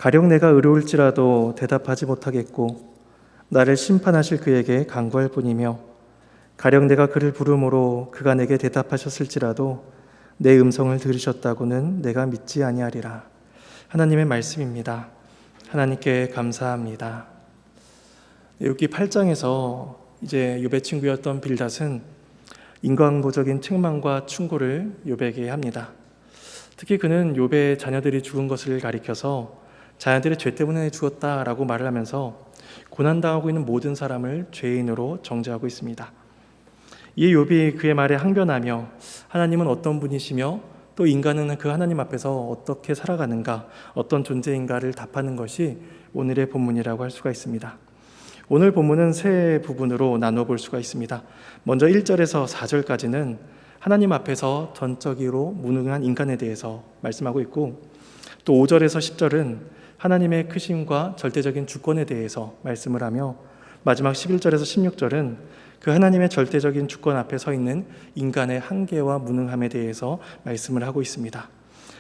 가령 내가 의로울지라도 대답하지 못하겠고 나를 심판하실 그에게 간구할 뿐이며 가령 내가 그를 부름으로 그가 내게 대답하셨을지라도 내 음성을 들으셨다고는 내가 믿지 아니하리라. 하나님의 말씀입니다. 하나님께 감사합니다. 욥기 8장에서 이제 욥의 친구였던 빌닷은 인과응보적인 책망과 충고를 욥에게 합니다. 특히 그는 욥의 자녀들이 죽은 것을 가리켜서 자녀들의 죄 때문에 죽었다라고 말을 하면서 고난당하고 있는 모든 사람을 죄인으로 정죄하고 있습니다. 이에 욥이 그의 말에 항변하며 하나님은 어떤 분이시며 또 인간은 그 하나님 앞에서 어떻게 살아가는가, 어떤 존재인가를 답하는 것이 오늘의 본문이라고 할 수가 있습니다. 오늘 본문은 세 부분으로 나눠볼 수가 있습니다. 먼저 1절에서 4절까지는 하나님 앞에서 전적으로 무능한 인간에 대해서 말씀하고 있고, 또 5절에서 10절은 하나님의 크심과 절대적인 주권에 대해서 말씀을 하며, 마지막 11절에서 16절은 그 하나님의 절대적인 주권 앞에 서 있는 인간의 한계와 무능함에 대해서 말씀을 하고 있습니다.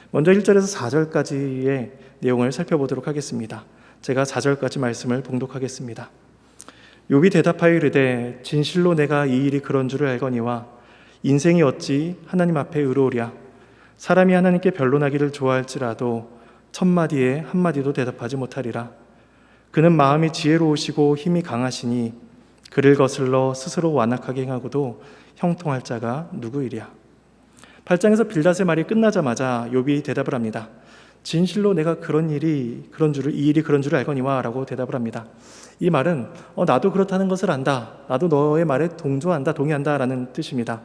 먼저 1절에서 4절까지의 내용을 살펴보도록 하겠습니다. 제가 4절까지 말씀을 봉독하겠습니다. 욥이 대답하여 이르되 진실로 내가 이 일이 그런 줄을 알거니와 인생이 어찌 하나님 앞에 의로우랴. 사람이 하나님께 변론하기를 좋아할지라도 천마디에 한마디도 대답하지 못하리라. 그는 마음이 지혜로우시고 힘이 강하시니 그를 거슬러 스스로 완악하게 행하고도 형통할 자가 누구이랴. 8장에서 빌닷의 말이 끝나자마자 욥이 대답을 합니다. 진실로 내가 이 일이 그런 줄을 알거니와 라고 대답을 합니다. 이 말은 나도 그렇다는 것을 안다, 나도 너의 말에 동의한다 라는 뜻입니다.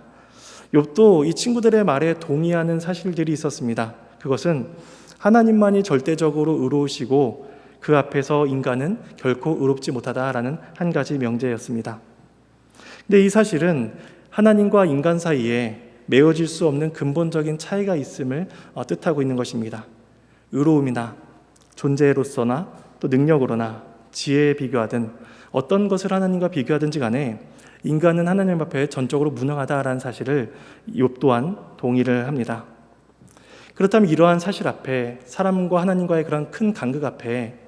욥도 이 친구들의 말에 동의하는 사실들이 있었습니다. 그것은 하나님만이 절대적으로 의로우시고 그 앞에서 인간은 결코 의롭지 못하다라는 한 가지 명제였습니다. 근데 이 사실은 하나님과 인간 사이에 메어질 수 없는 근본적인 차이가 있음을 뜻하고 있는 것입니다. 의로움이나 존재로서나 또 능력으로나 지혜에 비교하든 어떤 것을 하나님과 비교하든지 간에 인간은 하나님 앞에 전적으로 무능하다라는 사실을 욥 또한 동의를 합니다. 그렇다면 이러한 사실 앞에, 사람과 하나님과의 그런 큰 간극 앞에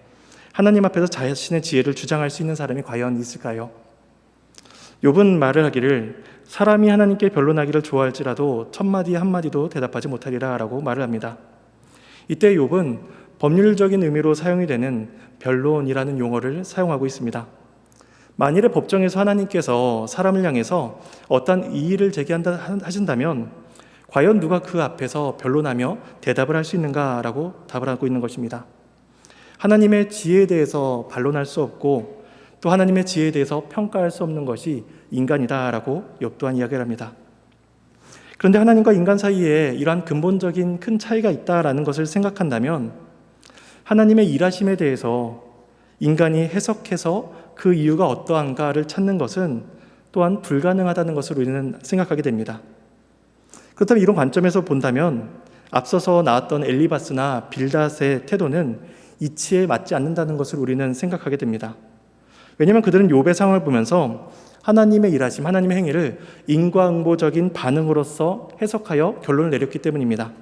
하나님 앞에서 자신의 지혜를 주장할 수 있는 사람이 과연 있을까요? 욥은 말을 하기를 사람이 하나님께 변론하기를 좋아할지라도 천마디 한마디도 대답하지 못하리라 라고 말을 합니다. 이때 욥은 법률적인 의미로 사용이 되는 변론이라는 용어를 사용하고 있습니다. 만일에 법정에서 하나님께서 사람을 향해서 어떤 이의를 제기한다 하신다면 과연 누가 그 앞에서 변론하며 대답을 할 수 있는가라고 답을 하고 있는 것입니다. 하나님의 지혜에 대해서 반론할 수 없고 또 하나님의 지혜에 대해서 평가할 수 없는 것이 인간이다라고 욥 또한 이야기를 합니다. 그런데 하나님과 인간 사이에 이러한 근본적인 큰 차이가 있다라는 것을 생각한다면 하나님의 일하심에 대해서 인간이 해석해서 그 이유가 어떠한가를 찾는 것은 또한 불가능하다는 것을 우리는 생각하게 됩니다. 그렇다면 이런 관점에서 본다면 앞서서 나왔던 엘리바스나 빌닷의 태도는 이치에 맞지 않는다는 것을 우리는 생각하게 됩니다. 왜냐하면 그들은 욥의 상황을 보면서 하나님의 일하심, 하나님의 행위를 인과응보적인 반응으로서 해석하여 결론을 내렸기 때문입니다.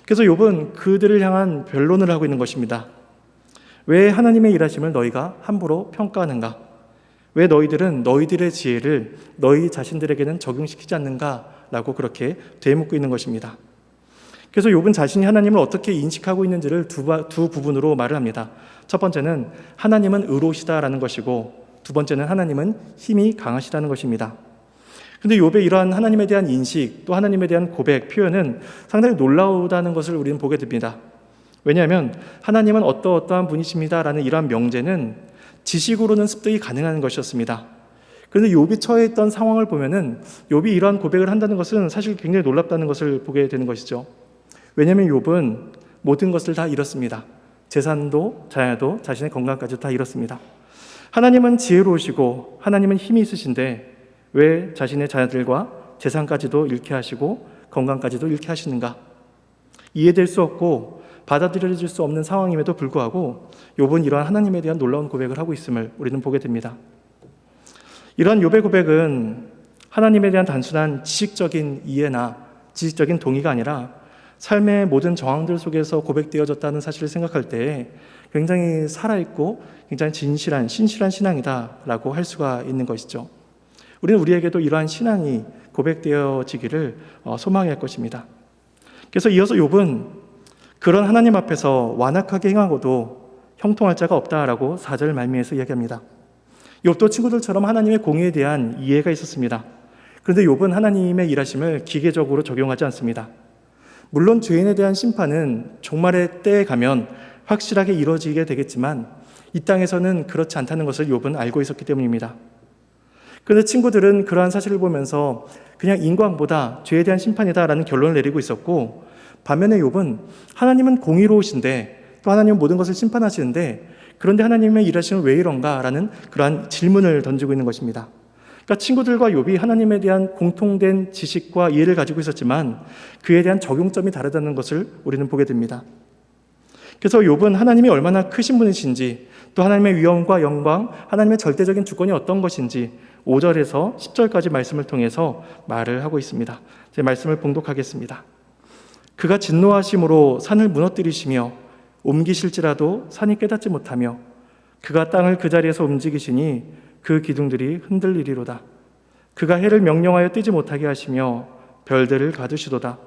그래서 욥은 그들을 향한 변론을 하고 있는 것입니다. 왜 하나님의 일하심을 너희가 함부로 평가하는가? 왜 너희들은 너희들의 지혜를 너희 자신들에게는 적용시키지 않는가? 라고 그렇게 되묻고 있는 것입니다. 그래서 욥은 자신이 하나님을 어떻게 인식하고 있는지를 두 부분으로 말을 합니다. 첫 번째는 하나님은 의로우시다라는 것이고, 두 번째는 하나님은 힘이 강하시다는 것입니다. 그런데 욥의 이러한 하나님에 대한 인식, 또 하나님에 대한 고백, 표현은 상당히 놀라우다는 것을 우리는 보게 됩니다. 왜냐하면 하나님은 어떠한 분이십니다라는 이러한 명제는 지식으로는 습득이 가능한 것이었습니다. 그런데 욥이 처해 있던 상황을 보면은 욥이 이러한 고백을 한다는 것은 사실 굉장히 놀랍다는 것을 보게 되는 것이죠. 왜냐하면 욥은 모든 것을 다 잃었습니다. 재산도 자녀도 자신의 건강까지도 다 잃었습니다. 하나님은 지혜로우시고 하나님은 힘이 있으신데 왜 자신의 자녀들과 재산까지도 잃게 하시고 건강까지도 잃게 하시는가? 이해될 수 없고 받아들여질 수 없는 상황임에도 불구하고 욥은 이러한 하나님에 대한 놀라운 고백을 하고 있음을 우리는 보게 됩니다. 이러한 욥의 고백은 하나님에 대한 단순한 지식적인 이해나 지식적인 동의가 아니라 삶의 모든 정황들 속에서 고백되어졌다는 사실을 생각할 때 굉장히 살아있고 굉장히 진실한 신실한 신앙이다라고 할 수가 있는 것이죠. 우리는 우리에게도 이러한 신앙이 고백되어지기를 소망할 것입니다. 그래서 이어서 욥은 그런 하나님 앞에서 완악하게 행하고도 형통할 자가 없다라고 4절 말미에서 이야기합니다. 욥도 친구들처럼 하나님의 공의에 대한 이해가 있었습니다. 그런데 욥은 하나님의 일하심을 기계적으로 적용하지 않습니다. 물론 죄인에 대한 심판은 종말의 때에 가면 확실하게 이루어지게 되겠지만 이 땅에서는 그렇지 않다는 것을 욥은 알고 있었기 때문입니다. 그런데 친구들은 그러한 사실을 보면서 그냥 인과보다 죄에 대한 심판이다라는 결론을 내리고 있었고, 반면에 욥은 하나님은 공의로우신데 또 하나님은 모든 것을 심판하시는데 그런데 하나님의 일하심은 왜 이런가라는 그러한 질문을 던지고 있는 것입니다. 그러니까 친구들과 욥이 하나님에 대한 공통된 지식과 이해를 가지고 있었지만 그에 대한 적용점이 다르다는 것을 우리는 보게 됩니다. 그래서 욥은 하나님이 얼마나 크신 분이신지, 또 하나님의 위엄과 영광, 하나님의 절대적인 주권이 어떤 것인지 5절에서 10절까지 말씀을 통해서 말을 하고 있습니다. 제 말씀을 봉독하겠습니다. 그가 진노하심으로 산을 무너뜨리시며 옮기실지라도 산이 깨닫지 못하며 그가 땅을 그 자리에서 움직이시니 그 기둥들이 흔들리리로다. 그가 해를 명령하여 뜨지 못하게 하시며 별들을 가두시도다.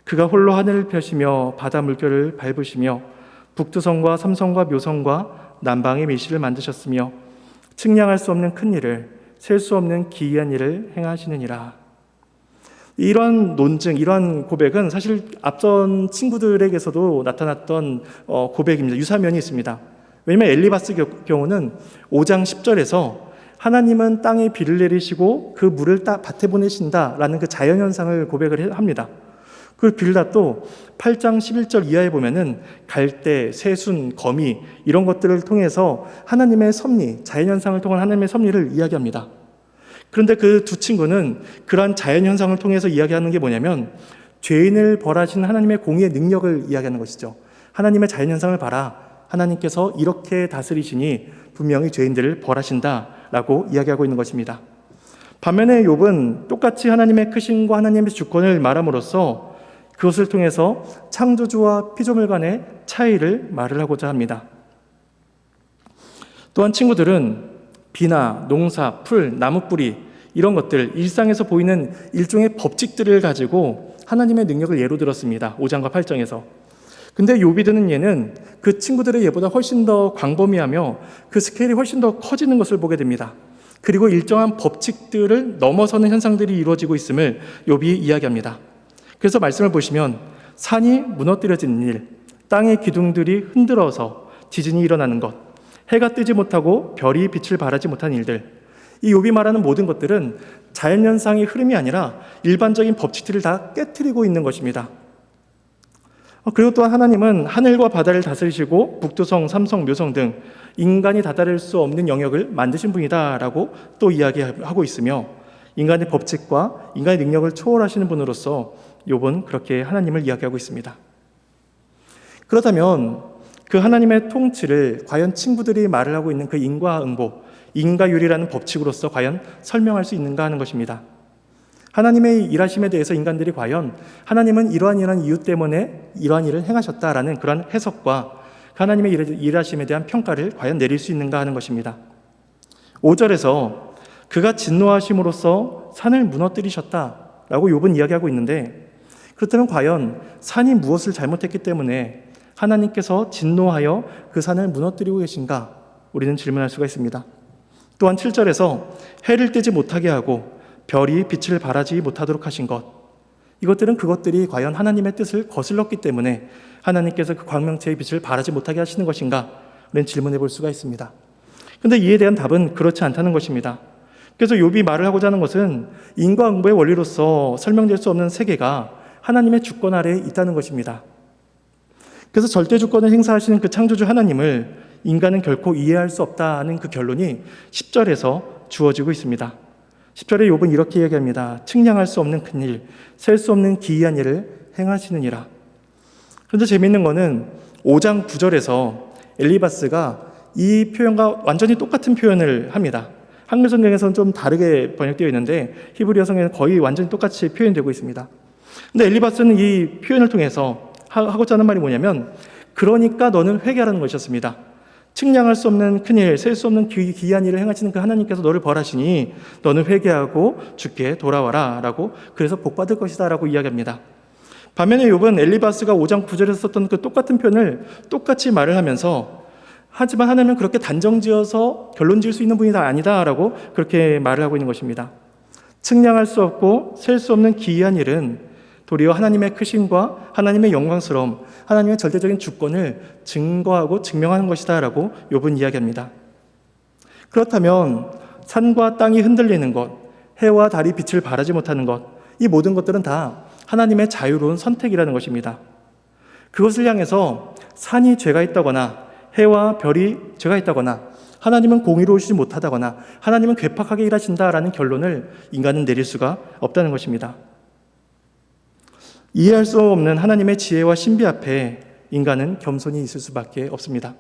그가 홀로 하늘을 펴시며 바다 물결을 밟으시며 북두성과 삼성과 묘성과 남방의 밀실을 만드셨으며 측량할 수 없는 큰 일을, 셀 수 없는 기이한 일을 행하시느니라. 이러한 논증, 이러한 고백은 사실 앞선 친구들에게서도 나타났던 고백입니다. 유사면이 있습니다. 왜냐하면 엘리바스 경우는 5장 10절에서 하나님은 땅에 비를 내리시고 그 물을 밭에 보내신다라는 그 자연현상을 고백을 합니다. 그 빌닷도 8장 11절 이하에 보면은 갈대, 새순, 거미 이런 것들을 통해서 하나님의 섭리, 자연현상을 통한 하나님의 섭리를 이야기합니다. 그런데 그 두 친구는 그러한 자연현상을 통해서 이야기하는 게 뭐냐면 죄인을 벌하신 하나님의 공의의 능력을 이야기하는 것이죠. 하나님의 자연현상을 봐라. 하나님께서 이렇게 다스리시니 분명히 죄인들을 벌하신다라고 이야기하고 있는 것입니다. 반면에 욥은 똑같이 하나님의 크심과 하나님의 주권을 말함으로써 그것을 통해서 창조주와 피조물 간의 차이를 말을 하고자 합니다. 또한 친구들은 비나 농사, 풀, 나무뿌리 이런 것들, 일상에서 보이는 일종의 법칙들을 가지고 하나님의 능력을 예로 들었습니다. 5장과 8장에서. 근데 욥이 드는 예는 그 친구들의 예보다 훨씬 더 광범위하며 그 스케일이 훨씬 더 커지는 것을 보게 됩니다. 그리고 일정한 법칙들을 넘어서는 현상들이 이루어지고 있음을 욥이 이야기합니다. 그래서 말씀을 보시면 산이 무너뜨려지는 일, 땅의 기둥들이 흔들어서 지진이 일어나는 것, 해가 뜨지 못하고 별이 빛을 발하지 못한 일들, 이 욥이 말하는 모든 것들은 자연현상의 흐름이 아니라 일반적인 법칙들을 다 깨트리고 있는 것입니다. 그리고 또한 하나님은 하늘과 바다를 다스리시고 북두성, 삼성, 묘성 등 인간이 다다를 수 없는 영역을 만드신 분이다라고 또 이야기하고 있으며 인간의 법칙과 인간의 능력을 초월하시는 분으로서 욥은 그렇게 하나님을 이야기하고 있습니다. 그렇다면 그 하나님의 통치를 과연 친구들이 말을 하고 있는 그 인과응보, 인과율이라는 법칙으로서 과연 설명할 수 있는가 하는 것입니다. 하나님의 일하심에 대해서 인간들이 과연 하나님은 이러한 이유 때문에 이러한 일을 행하셨다라는 그런 해석과 하나님의 일하심에 대한 평가를 과연 내릴 수 있는가 하는 것입니다. 5절에서 그가 진노하심으로써 산을 무너뜨리셨다라고 욥은 이야기하고 있는데, 그렇다면 과연 산이 무엇을 잘못했기 때문에 하나님께서 진노하여 그 산을 무너뜨리고 계신가? 우리는 질문할 수가 있습니다. 또한 7절에서 해를 뜨지 못하게 하고 별이 빛을 발하지 못하도록 하신 것, 이것들은 그것들이 과연 하나님의 뜻을 거슬렀기 때문에 하나님께서 그 광명체의 빛을 발하지 못하게 하시는 것인가? 우리는 질문해 볼 수가 있습니다. 그런데 이에 대한 답은 그렇지 않다는 것입니다. 그래서 욥이 말을 하고자 하는 것은 인과응보의 원리로서 설명될 수 없는 세계가 하나님의 주권 아래에 있다는 것입니다. 그래서 절대 주권을 행사하시는 그 창조주 하나님을 인간은 결코 이해할 수 없다는 그 결론이 10절에서 주어지고 있습니다. 10절에 욥은 이렇게 얘기합니다. 측량할 수 없는 큰일, 셀 수 없는 기이한 일을 행하시느니라. 그런데 재미있는 것은 5장 9절에서 엘리바스가 이 표현과 완전히 똑같은 표현을 합니다. 한글 성경에서는 좀 다르게 번역되어 있는데 히브리어 성경에는 거의 완전히 똑같이 표현되고 있습니다. 근데 엘리바스는 이 표현을 통해서 하고자 하는 말이 뭐냐면, 그러니까 너는 회개하라는 것이었습니다. 측량할 수 없는 큰일, 셀 수 없는 기이한 일을 행하시는 그 하나님께서 너를 벌하시니 너는 회개하고 주께 돌아와라 라고, 그래서 복받을 것이다 라고 이야기합니다. 반면에 욥은 엘리바스가 5장 9절에서 썼던 그 똑같은 표현을 똑같이 말을 하면서, 하지만 하나님은 그렇게 단정지어서 결론 지을 수 있는 분이 아니다 라고 그렇게 말을 하고 있는 것입니다. 측량할 수 없고 셀 수 없는 기이한 일은 도리어 하나님의 크심과 하나님의 영광스러움, 하나님의 절대적인 주권을 증거하고 증명하는 것이다 라고 욥은 이야기합니다. 그렇다면 산과 땅이 흔들리는 것, 해와 달이 빛을 발하지 못하는 것, 이 모든 것들은 다 하나님의 자유로운 선택이라는 것입니다. 그것을 향해서 산이 죄가 있다거나 해와 별이 죄가 있다거나 하나님은 공의로우시지 못하다거나 하나님은 괴팍하게 일하신다라는 결론을 인간은 내릴 수가 없다는 것입니다. 이해할 수 없는 하나님의 지혜와 신비 앞에 인간은 겸손히 있을 수밖에 없습니다.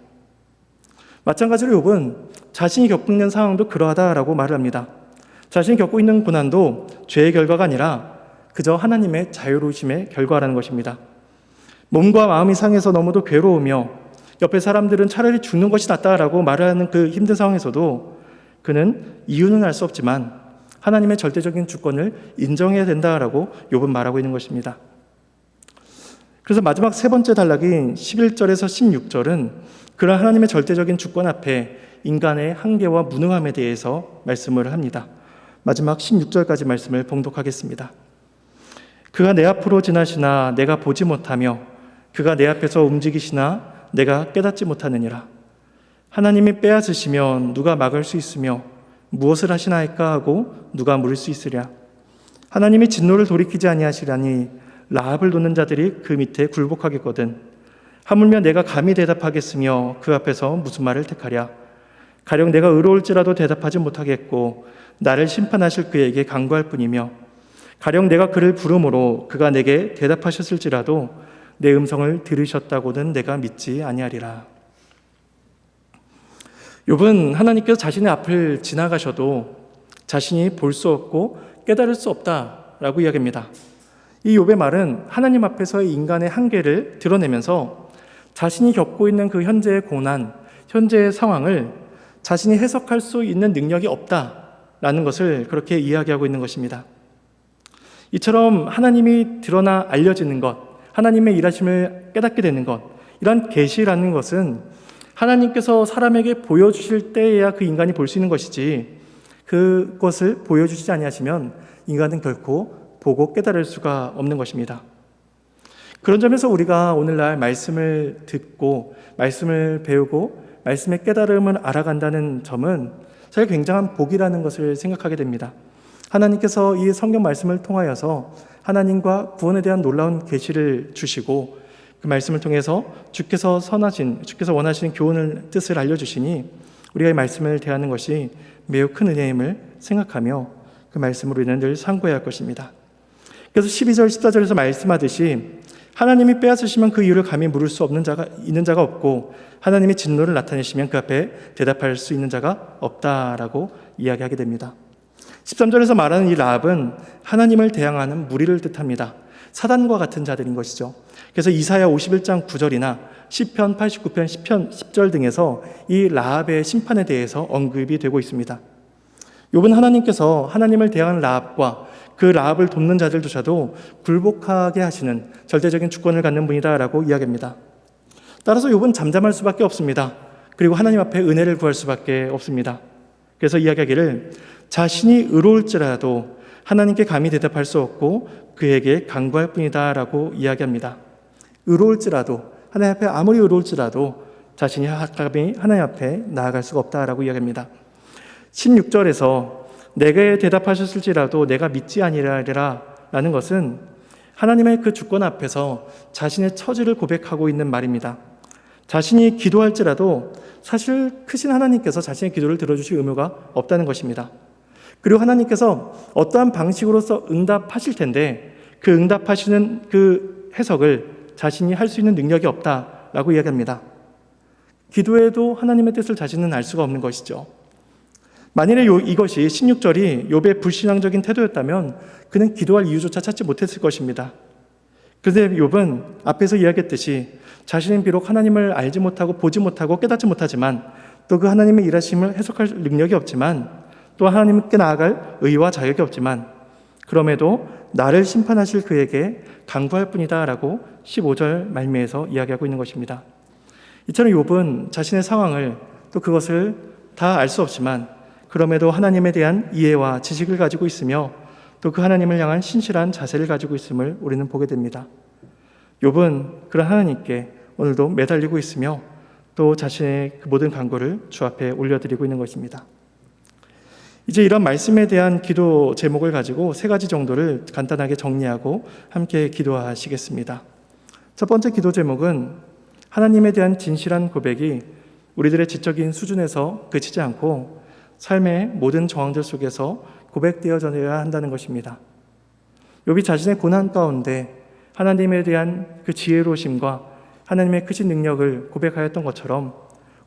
마찬가지로 욥은 자신이 겪고 있는 상황도 그러하다라고 말을 합니다. 자신이 겪고 있는 고난도 죄의 결과가 아니라 그저 하나님의 자유로우심의 결과라는 것입니다. 몸과 마음이 상해서 너무도 괴로우며 옆에 사람들은 차라리 죽는 것이 낫다라고 말하는 그 힘든 상황에서도 그는 이유는 알 수 없지만 하나님의 절대적인 주권을 인정해야 된다라고 욥은 말하고 있는 것입니다. 그래서 마지막 세 번째 단락인 11절에서 16절은 그런 하나님의 절대적인 주권 앞에 인간의 한계와 무능함에 대해서 말씀을 합니다. 마지막 16절까지 말씀을 봉독하겠습니다. 그가 내 앞으로 지나시나 내가 보지 못하며 그가 내 앞에서 움직이시나 내가 깨닫지 못하느니라. 하나님이 빼앗으시면 누가 막을 수 있으며 무엇을 하시나이까 하고 누가 물을 수 있으랴. 하나님이 진노를 돌이키지 아니하시라니 라합을 돕는 자들이 그 밑에 굴복하겠거든. 하물며 내가 감히 대답하겠으며 그 앞에서 무슨 말을 택하랴. 가령 내가 의로울지라도 대답하지 못하겠고 나를 심판하실 그에게 간구할 뿐이며 가령 내가 그를 부르므로 그가 내게 대답하셨을지라도 내 음성을 들으셨다고는 내가 믿지 아니하리라. 욥은 하나님께서 자신의 앞을 지나가셔도 자신이 볼 수 없고 깨달을 수 없다라고 이야기합니다. 이 욥의 말은 하나님 앞에서의 인간의 한계를 드러내면서 자신이 겪고 있는 그 현재의 고난, 현재의 상황을 자신이 해석할 수 있는 능력이 없다라는 것을 그렇게 이야기하고 있는 것입니다. 이처럼 하나님이 드러나 알려지는 것, 하나님의 일하심을 깨닫게 되는 것, 이런 계시라는 것은 하나님께서 사람에게 보여주실 때에야 그 인간이 볼 수 있는 것이지, 그것을 보여주시지 아니하시면 인간은 결코 보고 깨달을 수가 없는 것입니다. 그런 점에서 우리가 오늘날 말씀을 듣고 말씀을 배우고 말씀의 깨달음을 알아간다는 점은 사실 굉장한 복이라는 것을 생각하게 됩니다. 하나님께서 이 성경 말씀을 통하여서 하나님과 구원에 대한 놀라운 계시를 주시고 그 말씀을 통해서 주께서 원하시는 교훈을 뜻을 알려주시니 우리가 이 말씀을 대하는 것이 매우 큰 은혜임을 생각하며 그 말씀으로 인해 늘 상고해야 할 것입니다. 그래서 12절 14절에서 말씀하듯이 하나님이 빼앗으시면 그 이유를 감히 물을 수 있는 자가 없고 하나님이 진노를 나타내시면 그 앞에 대답할 수 있는 자가 없다라고 이야기하게 됩니다. 13절에서 말하는 이 라합은 하나님을 대항하는 무리를 뜻합니다. 사단과 같은 자들인 것이죠. 그래서 이사야 51장 9절이나 시편 89편 10절 등에서 이 라합의 심판에 대해서 언급이 되고 있습니다. 욥은 하나님께서 하나님을 대항하는 라합과 그 라합을 돕는 자들조차도 굴복하게 하시는 절대적인 주권을 갖는 분이다라고 이야기합니다. 따라서 욥은 잠잠할 수밖에 없습니다. 그리고 하나님 앞에 은혜를 구할 수밖에 없습니다. 그래서 이야기하기를 자신이 의로울지라도 하나님께 감히 대답할 수 없고 그에게 간구할 뿐이다라고 이야기합니다. 의로울지라도, 하나님 앞에 아무리 의로울지라도 자신이 감히 하나님 앞에 나아갈 수가 없다라고 이야기합니다. 16절에서 내게 대답하셨을지라도 내가 믿지 아니하리라 라는 것은 하나님의 그 주권 앞에서 자신의 처지를 고백하고 있는 말입니다. 자신이 기도할지라도 사실 크신 하나님께서 자신의 기도를 들어주실 의무가 없다는 것입니다. 그리고 하나님께서 어떠한 방식으로서 응답하실 텐데 그 응답하시는 그 해석을 자신이 할 수 있는 능력이 없다라고 이야기합니다. 기도에도 하나님의 뜻을 자신은 알 수가 없는 것이죠. 만일에 이것이 16절이 욥의 불신앙적인 태도였다면 그는 기도할 이유조차 찾지 못했을 것입니다. 그런데 욥은 앞에서 이야기했듯이 자신은 비록 하나님을 알지 못하고 보지 못하고 깨닫지 못하지만 또 그 하나님의 일하심을 해석할 능력이 없지만 또 하나님께 나아갈 의와 자격이 없지만 그럼에도 나를 심판하실 그에게 간구할 뿐이다 라고 15절 말미에서 이야기하고 있는 것입니다. 이처럼 욥은 자신의 상황을 또 그것을 다 알 수 없지만 그럼에도 하나님에 대한 이해와 지식을 가지고 있으며 또 그 하나님을 향한 신실한 자세를 가지고 있음을 우리는 보게 됩니다. 욥은 그런 하나님께 오늘도 매달리고 있으며 또 자신의 그 모든 간구를 주 앞에 올려드리고 있는 것입니다. 이제 이런 말씀에 대한 기도 제목을 가지고 3가지 정도를 간단하게 정리하고 함께 기도하시겠습니다. 첫 번째 기도 제목은 하나님에 대한 진실한 고백이 우리들의 지적인 수준에서 그치지 않고 삶의 모든 정황들 속에서 고백되어져야 한다는 것입니다. 욥이 자신의 고난 가운데 하나님에 대한 그 지혜로우심과 하나님의 크신 능력을 고백하였던 것처럼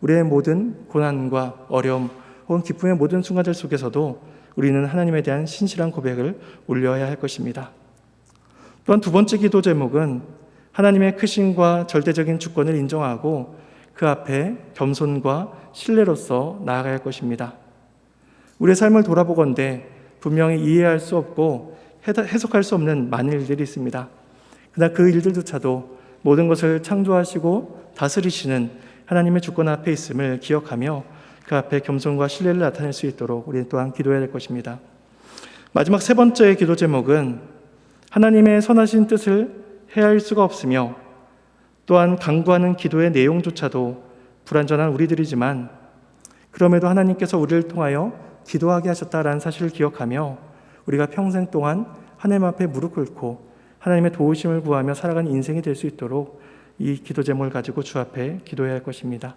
우리의 모든 고난과 어려움 혹은 기쁨의 모든 순간들 속에서도 우리는 하나님에 대한 신실한 고백을 올려야 할 것입니다. 또한 두 번째 기도 제목은 하나님의 크신과 절대적인 주권을 인정하고 그 앞에 겸손과 신뢰로서 나아가야 할 것입니다. 우리의 삶을 돌아보건대 분명히 이해할 수 없고 해석할 수 없는 많은 일들이 있습니다. 그러나 그 일들조차도 모든 것을 창조하시고 다스리시는 하나님의 주권 앞에 있음을 기억하며 그 앞에 겸손과 신뢰를 나타낼 수 있도록 우리는 또한 기도해야 될 것입니다. 마지막 3번째 기도 제목은 하나님의 선하신 뜻을 헤아릴 수가 없으며 또한 간구하는 기도의 내용조차도 불완전한 우리들이지만 그럼에도 하나님께서 우리를 통하여 기도하게 하셨다라는 사실을 기억하며 우리가 평생 동안 하나님 앞에 무릎 꿇고 하나님의 도우심을 구하며 살아가는 인생이 될 수 있도록 이 기도 제목을 가지고 주 앞에 기도해야 할 것입니다.